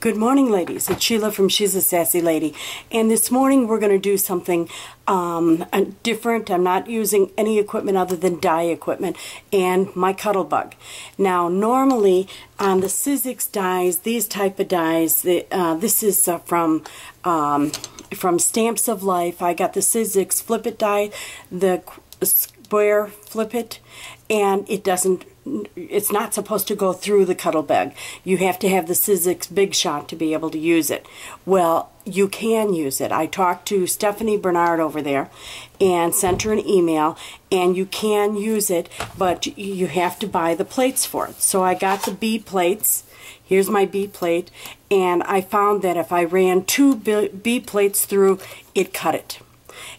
Good morning, ladies. It's Sheila from She's a Sassy Lady, and this morning we're going to do something different. I'm not using any equipment other than dye equipment and my Cuttlebug. Now, normally on the Sizzix dyes, these type of dyes, this is from Stamps of Life. I got the Sizzix Flip It dye, the square Flip It, and it's not supposed to go through the Cuttlebug. You have to have the Sizzix Big Shot to be able to use it. Well, you can use it. I talked to Stephanie Bernard over there and sent her an email, and you can use it, but you have to buy the plates for it. So I got the B plates. Here's my B plate, and I found that if I ran two B plates through, it cut it.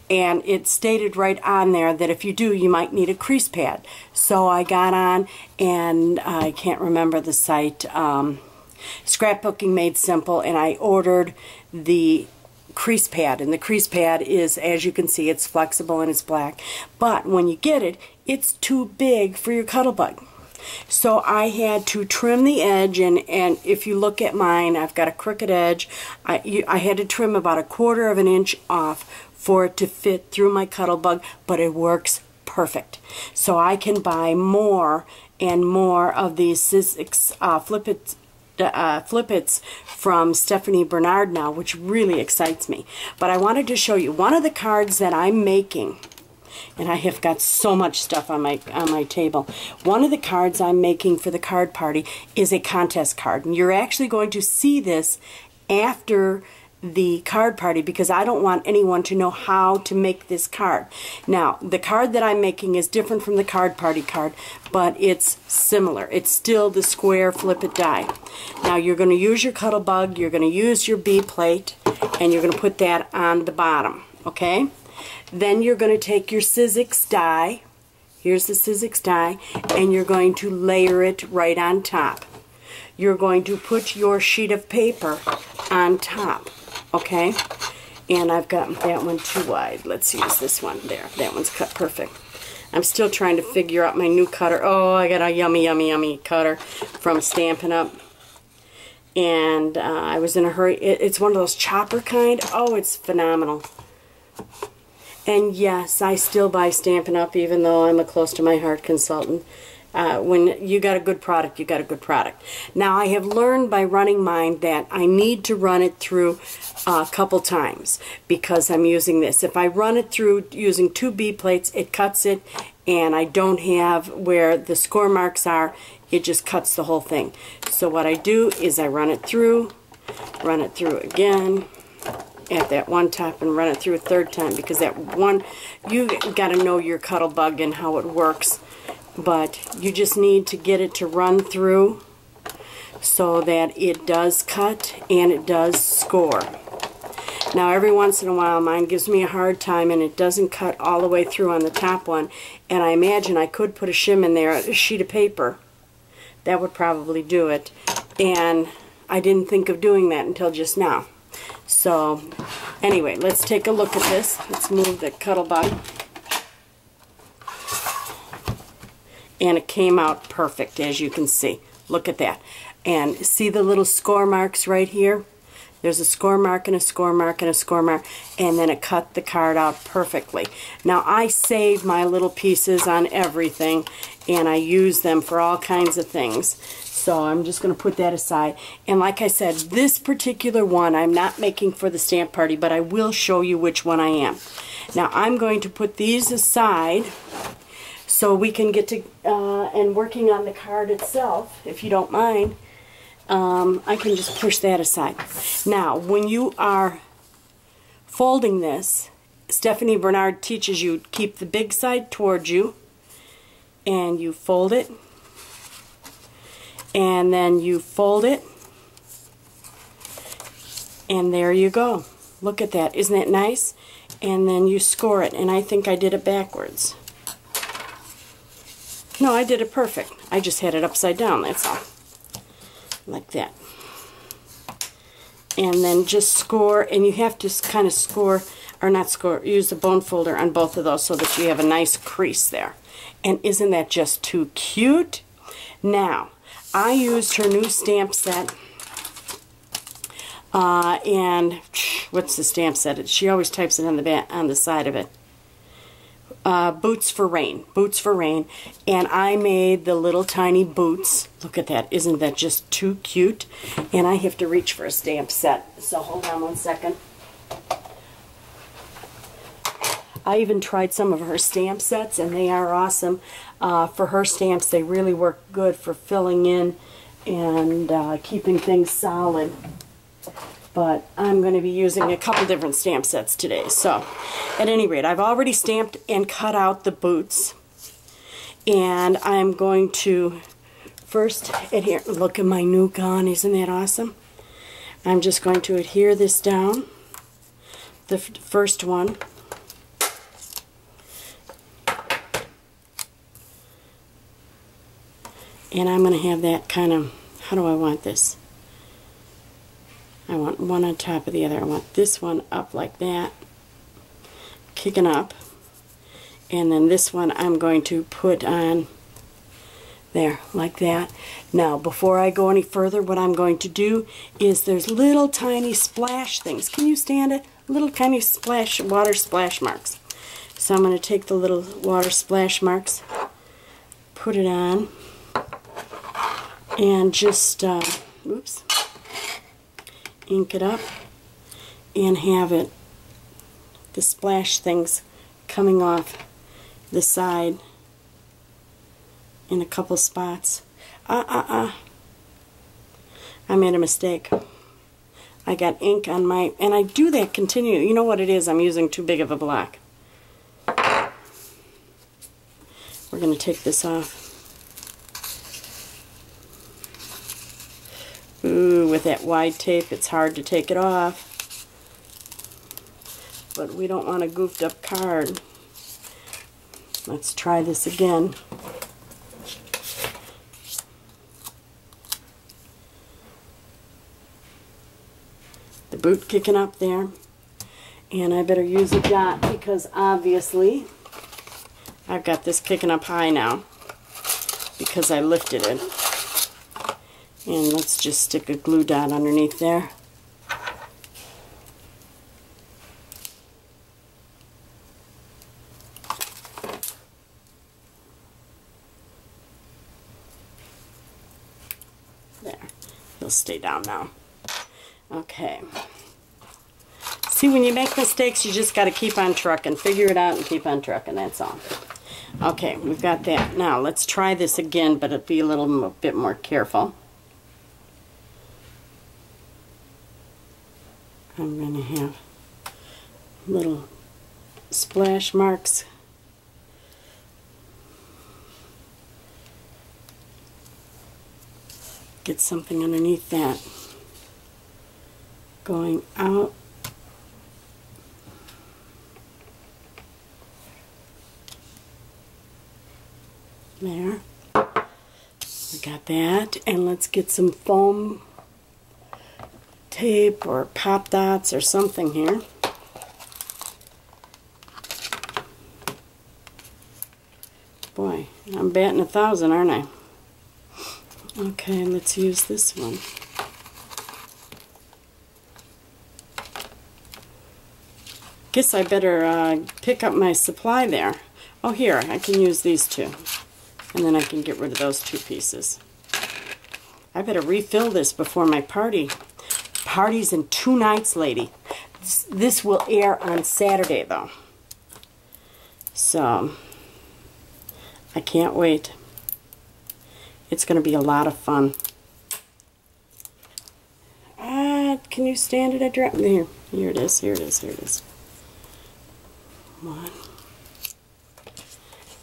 And it stated right on there that if you do, you might need a crease pad. So I got on, and I can't remember the site, Scrapbooking Made Simple, and I ordered the crease pad. And the crease pad is, as you can see, it's flexible and it's black. But when you get it, it's too big for your Cuttlebug. So I had to trim the edge, and if you look at mine, I've got a crooked edge. I had to trim about 1/4 of an inch off for it to fit through my Cuttlebug, but it works perfect. So I can buy more and more of these Sizzix Flip It's from Stephanie Bernard now, which really excites me. But I wanted to show you one of the cards that I'm making. And I have got so much stuff on my table. One of the cards I'm making for the card party is a contest card. And you're actually going to see this after the card party, because I don't want anyone to know how to make this card. Now, the card that I'm making is different from the card party card, but it's similar. It's still the square Flip It die. Now, you're going to use your Cuttlebug, you're going to use your B plate, and you're going to put that on the bottom, okay? Then you're going to take your Sizzix die, here's the Sizzix die, and you're going to layer it right on top. You're going to put your sheet of paper on top, okay? And I've got that one too wide. Let's use this one there. That one's cut perfect. I'm still trying to figure out my new cutter. Oh, I got a yummy, yummy, yummy cutter from Stampin' Up. And I was in a hurry. It's one of those chopper kind. Oh, it's phenomenal. And yes, I still buy Stampin' Up, even though I'm a close to my heart consultant. When you got a good product, you got a good product. Now, I have learned by running mine that I need to run it through a couple times because I'm using this. If I run it through using 2 B plates, it cuts it, and I don't have where the score marks are. It just cuts the whole thing. So what I do is I run it through again at that one top, and run it through a third time, because that one, you got to know your Cuttlebug and how it works. But you just need to get it to run through so that it does cut and it does score. Now, every once in a while mine gives me a hard time and it doesn't cut all the way through on the top one, and I imagine I could put a shim in there, a sheet of paper. That would probably do it, and I didn't think of doing that until just now. So anyway, let's take a look at this. Let's move the Cuttlebug. And it came out perfect, as you can see. Look at that. And see the little score marks right here? There's a score mark and a score mark and a score mark, and then it cut the card out perfectly. Now, I save my little pieces on everything, and I use them for all kinds of things. So I'm just going to put that aside. And like I said, this particular one I'm not making for the stamp party, but I will show you which one I am. Now, I'm going to put these aside so we can get to and working on the card itself, if you don't mind. I can just push that aside. Now, when you are folding this, Stephanie Bernard teaches you keep the big side towards you, and you fold it, and then you fold it, and there you go. Look at that. Isn't that nice? And then you score it, and I think I did it backwards. No, I did it perfect. I just had it upside down, that's all. Like that. And then just score, and you have to kind of score, or not score, use the bone folder on both of those so that you have a nice crease there. And isn't that just too cute? Now, I used her new stamp set And what's the stamp set? She always types it on the back, on the side of it. Boots for rain. Boots for rain. And I made the little tiny boots. Look at that. Isn't that just too cute? And I have to reach for a stamp set. So hold on one second. I even tried some of her stamp sets, and they are awesome. For her stamps, they really work good for filling in and keeping things solid. But I'm going to be using a couple different stamp sets today. So, at any rate, I've already stamped and cut out the boots. And I'm going to first adhere. Look at my new gun. Isn't that awesome? I'm just going to adhere this down. The first one. And I'm going to have that kind of, how do I want this? I want one on top of the other. I want this one up like that, kicking up. And then this one I'm going to put on there, like that. Now, before I go any further, what I'm going to do is there's little tiny splash things. Can you stand it? Little tiny splash, water splash marks. So I'm going to take the little water splash marks, put it on, and just, oops, ink it up and have it, the splash things coming off the side in a couple spots. I made a mistake. I got ink on my, and I do that continually. You know what it is? I'm using too big of a block. We're going to take this off. Ooh, with that wide tape, it's hard to take it off. But we don't want a goofed up card. Let's try this again. The boot kicking up there. And I better use a dot because obviously I've got this kicking up high now because I lifted it. And let's just stick a glue dot underneath there. There. He'll stay down now. Okay. See, when you make mistakes, you just got to keep on trucking. Figure it out and keep on trucking. That's all. Okay, we've got that. Now, let's try this again, but it'll be a bit more careful. I'm going to have little splash marks. Get something underneath that. Going out. There. We got that. And let's get some foam tape or pop dots or something here. Boy, I'm batting 1,000, aren't I? Okay, let's use this one. Guess I better pick up my supply there. Oh, here, I can use these two. And then I can get rid of those two pieces. I better refill this before my party. Party's in 2 nights, lady. This will air on Saturday, though. So, I can't wait. It's going to be a lot of fun. Can you stand it? I dropped here. Here it is. Here it is. Here it is. One.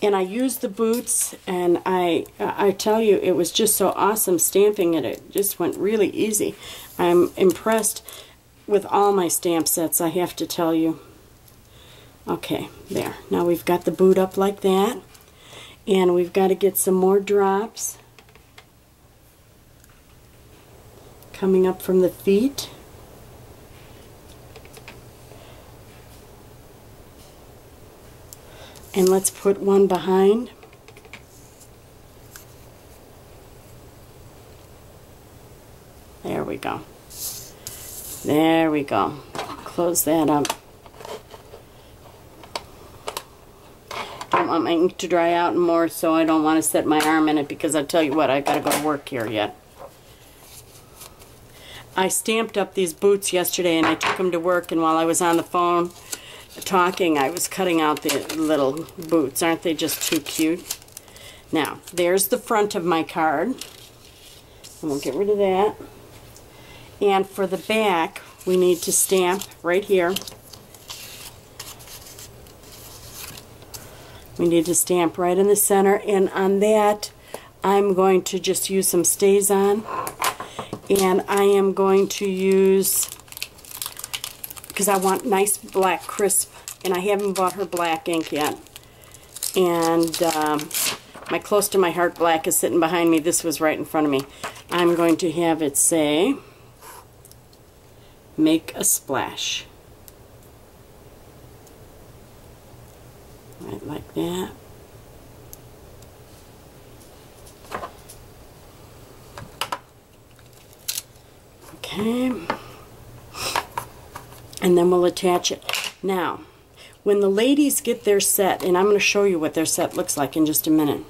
And I used the boots, and I tell you, it was just so awesome stamping it. It just went really easy. I'm impressed with all my stamp sets, I have to tell you. Okay, there. Now we've got the boot up like that, and we've got to get some more drops coming up from the feet. And let's put one behind. There we go. There we go. Close that up. I want my ink to dry out more, so I don't want to set my arm in it, because I'll tell you what, I gotta go to work here yet. I stamped up these boots yesterday and I took them to work, and while I was on the phone talking, I was cutting out the little boots. Aren't they just too cute? Now, there's the front of my card. And we'll get rid of that. And for the back, we need to stamp right here. We need to stamp right in the center, and on that I'm going to just use some StazOn, and I am going to use, because I want nice black crisp, and I haven't bought her black ink yet, and my Close to My Heart black is sitting behind me. This was right in front of me. I'm going to have it say, make a splash. Right like that. Okay. And then we'll attach it. Now, when the ladies get their set, and I'm going to show you what their set looks like in just a minute,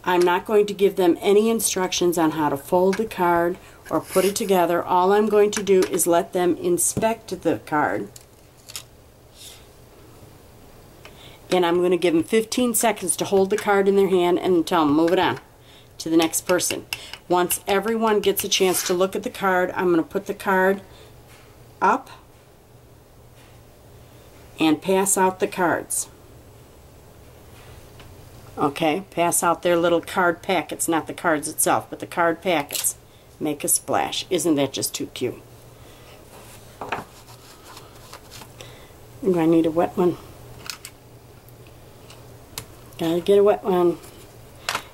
I'm not going to give them any instructions on how to fold the card or put it together. All I'm going to do is let them inspect the card. And I'm going to give them 15 seconds to hold the card in their hand and tell them, move it on to the next person. Once everyone gets a chance to look at the card, I'm going to put the card up and pass out the cards. Okay, pass out their little card packets, not the cards itself, but the card packets. Make a splash. Isn't that just too cute? Do I need a wet one? Gotta get a wet one,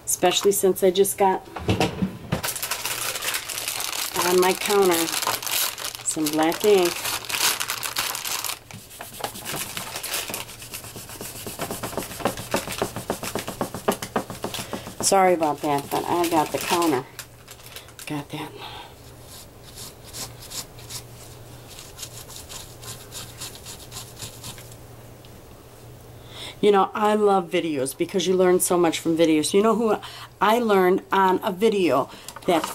especially since I just got on my counter some black ink. Sorry about that, but I got the counter. Got that. You know, I love videos because you learn so much from videos. You know who I learned on a video that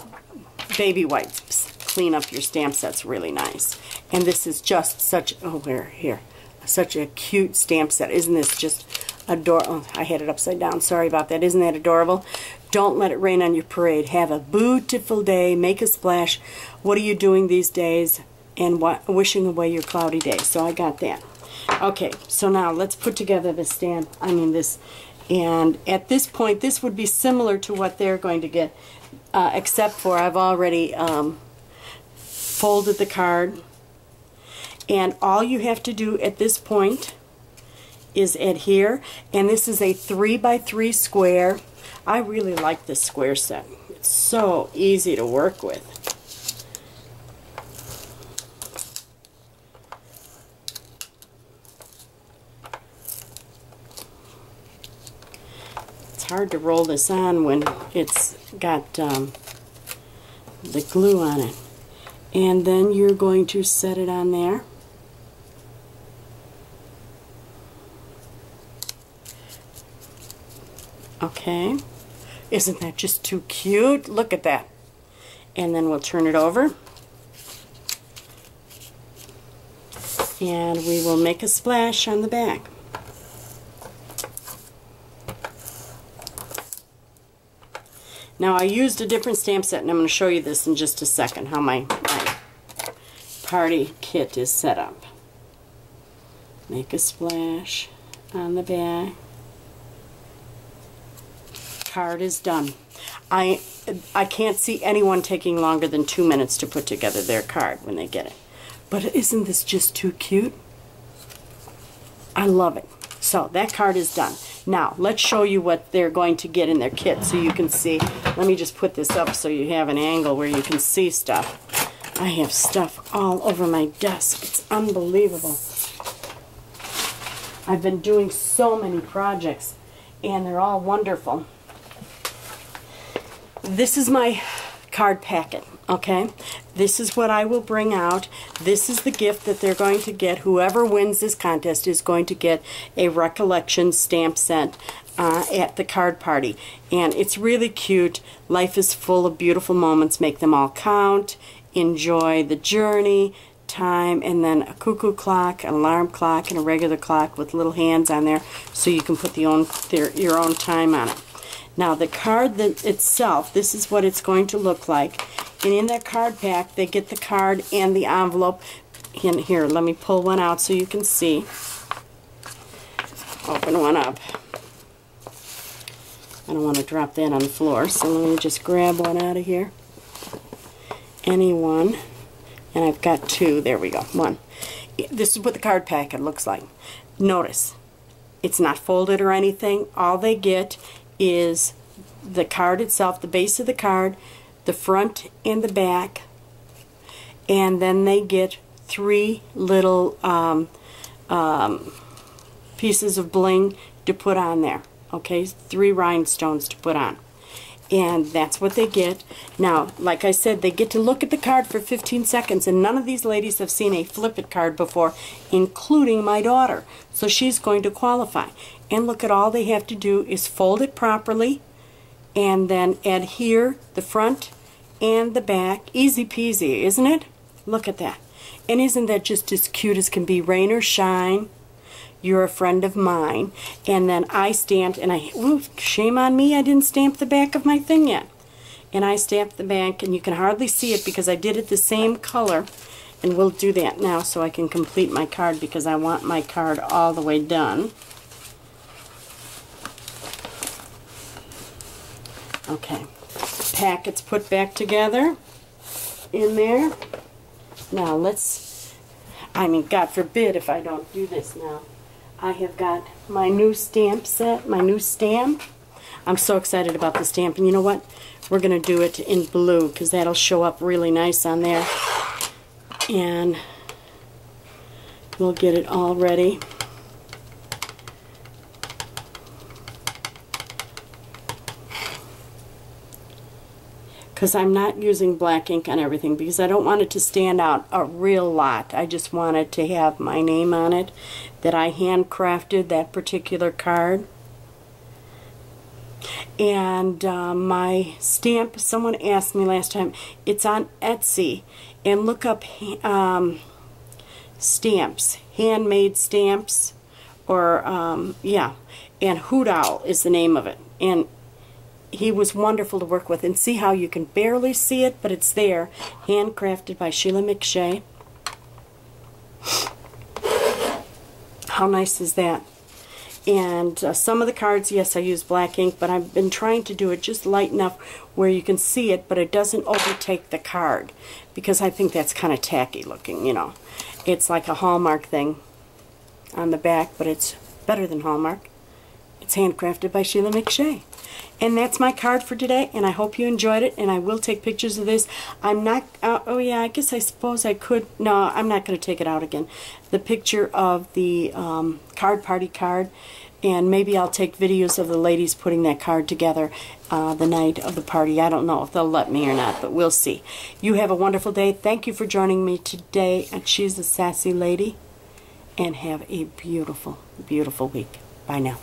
baby wipes clean up your stamp sets really nice. And this is just such, oh, here, such a cute stamp set. Isn't this just adorable? Oh, I had it upside down. Sorry about that. Isn't that adorable? Don't let it rain on your parade. Have a beautiful day. Make a splash. What are you doing these days? And wishing away your cloudy day. So I got that. Okay, so now let's put together the stamp, this, and at this point this would be similar to what they're going to get, except for I've already folded the card, and all you have to do at this point is adhere, and this is a 3x3 square. I really like this square set. It's so easy to work with. It's hard to roll this on when it's got the glue on it. And then you're going to set it on there. Okay. Isn't that just too cute? Look at that. And then we'll turn it over. And we will make a splash on the back. Now I used a different stamp set, and I'm going to show you this in just a second, how my party kit is set up. Make a splash on the back. Card is done. I can't see anyone taking longer than 2 minutes to put together their card when they get it. But isn't this just too cute? I love it. So that card is done. Now let's show you what they're going to get in their kit so you can see. Let me just put this up so you have an angle where you can see stuff. I have stuff all over my desk. It's unbelievable. I've been doing so many projects and they're all wonderful. This is my card packet, okay? This is what I will bring out. This is the gift that they're going to get. Whoever wins this contest is going to get a recollection stamp set at the card party. And it's really cute. Life is full of beautiful moments. Make them all count. Enjoy the journey. Time, and then a cuckoo clock, an alarm clock, and a regular clock with little hands on there so you can put your own time on it. Now the card itself, this is what it's going to look like. And in that card pack, they get the card and the envelope. And here, let me pull one out so you can see. Open one up. I don't want to drop that on the floor, so let me just grab one out of here. Any one. And I've got two. There we go. One. This is what the card packet looks like. Notice, it's not folded or anything. All they get is the card itself, the base of the card, the front and the back, and then they get 3 little pieces of bling to put on there. Okay, 3 rhinestones to put on. And that's what they get. Now, like I said, they get to look at the card for 15 seconds, and none of these ladies have seen a Flip It card before, including my daughter. So she's going to qualify. And look at, all they have to do is fold it properly, and then adhere the front and the back. Easy peasy, isn't it? Look at that. And isn't that just as cute as can be? Rain or shine, you're a friend of mine. And then I stamped, and ooh, shame on me, I didn't stamp the back of my thing yet. And I stamped the back, and you can hardly see it because I did it the same color. And we'll do that now so I can complete my card, because I want my card all the way done. Okay, packets put back together in there. Now let's, I mean, God forbid if I don't do this now. I have got my new stamp set, my new stamp. I'm so excited about the stamp, and you know what? We're going to do it in blue because that'll show up really nice on there. And we'll get it all ready. Because I'm not using black ink on everything, because I don't want it to stand out a real lot. I just want it to have my name on it, that I handcrafted that particular card. And my stamp, someone asked me last time, it's on Etsy, and look up stamps, handmade stamps, or yeah, and Hoot Owl is the name of it. And he was wonderful to work with, and see how you can barely see it, but it's there. Handcrafted by Sheila McShay. How nice is that? And some of the cards, yes, I use black ink, but I've been trying to do it just light enough where you can see it, but it doesn't overtake the card, because I think that's kind of tacky looking, you know. It's like a Hallmark thing on the back, but it's better than Hallmark. It's handcrafted by Sheila McShay. And that's my card for today, and I hope you enjoyed it, and I will take pictures of this. I'm not, oh yeah, I guess I suppose I could, no, I'm not going to take it out again. The picture of the card party card, and maybe I'll take videos of the ladies putting that card together the night of the party. I don't know if they'll let me or not, but we'll see. You have a wonderful day. Thank you for joining me today at She's a Sassy Lady, and have a beautiful, beautiful week. Bye now.